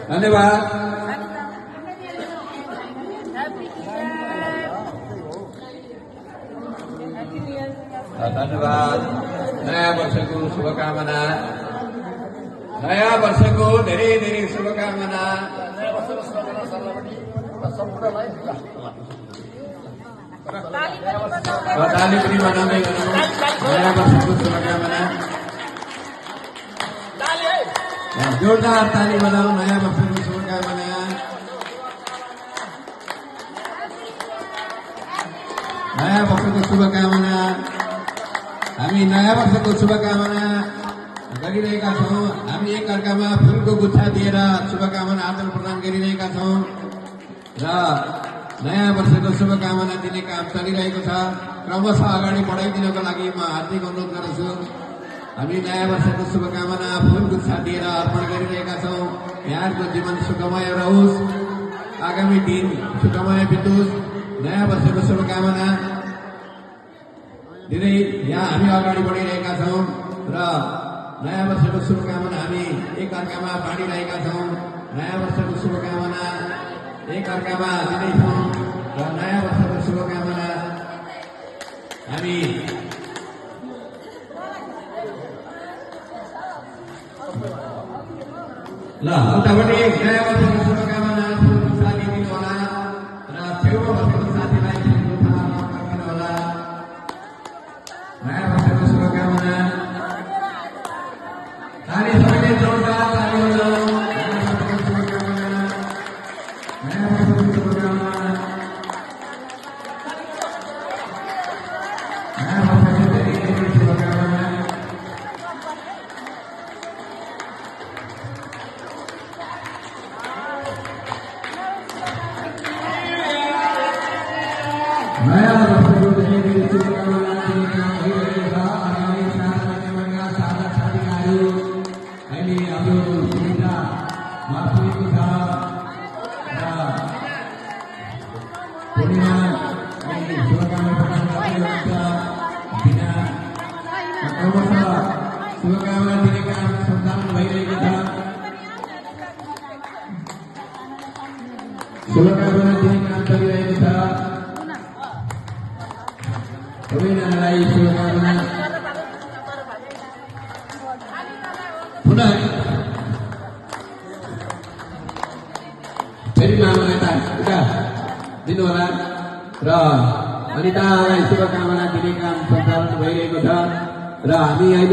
धन्यवाद। धन्यवाद। नयाँ वर्षको शुभकामना, नयाँ वर्षको धेरै धेरै शुभकामना। ताली पनि बजाउँदै गर्नु। नयाँ वर्षको शुभकामना। जोरदार ताली बजाऊ। नयाँ वर्षको शुभकामना। नयाँ वर्षको शुभकामना। हामी नयाँ वर्षको शुभकामना गरिरहेका छौँ। हामी एकअर्कामा फुलको गुच्छा दिएर शुभकामना आदान प्रदान गरिरहेका छौँ र नयाँ वर्षको शुभकामना दिने काम चलिरहेको छ। क्रमशः अगाडि बढाइदिनको लागि म हार्दिक अनुरोध गर्दछु। हामी नयाँ वर्षको शुभकामना फुल गुच्छा दिएर अर्पण गरिरहेका छौँ। यहाँको जीवन सुखमय रहोस्, आगामी दिन सुखमय बितोस्। नयाँ वर्षको शुभकामना दिँदै यहाँ हामी अगाडि बढिरहेका छौँ र नयाँ वर्षको शुभकामना हामी एकअर्कामा बाँडिरहेका छौँ। नयाँ वर्षको शुभकामना एकअर्कामा दिँदैछौँ र नयाँ वर्षको शुभकामना हामी ल उतापट्टि नयाँ वर्षको शुभकामना साथी दिनु होला र छेउमा बसेको साथीलाई दिनु होला। नयाँ वर्षको शुभकामना। ताली सबैले जोरदार ताली बजाऊ। नयाँ वर्षको शुभकामना। नयाँ वर्षको शुभकामना। नयाँ वर्षको धेरै धेरै शुभकामना। नयाँ वर्षको धेरै धेरै शुभकामना दिने काम भइरहेको छ। अगाडि साथमा नेवारका साथक साथीहरू अहिले हाम्रो सुविधामा पुगेको छ र पूर्णिमा शुभकामना प्रदान गर्दै हुनुहुन्छ। बिना क्रमशः शुभकामना दिने काम सञ्चालन भइरहेको छ। शुभकामना दिने काम चलिरहेको छ। सबैजनालाई शुभकामना। पुनः फेरि मामा यता उता दिनु होला र अनितालाई शुभकामना दिने काम सञ्चालन भइरहेको छ र हामी अहिले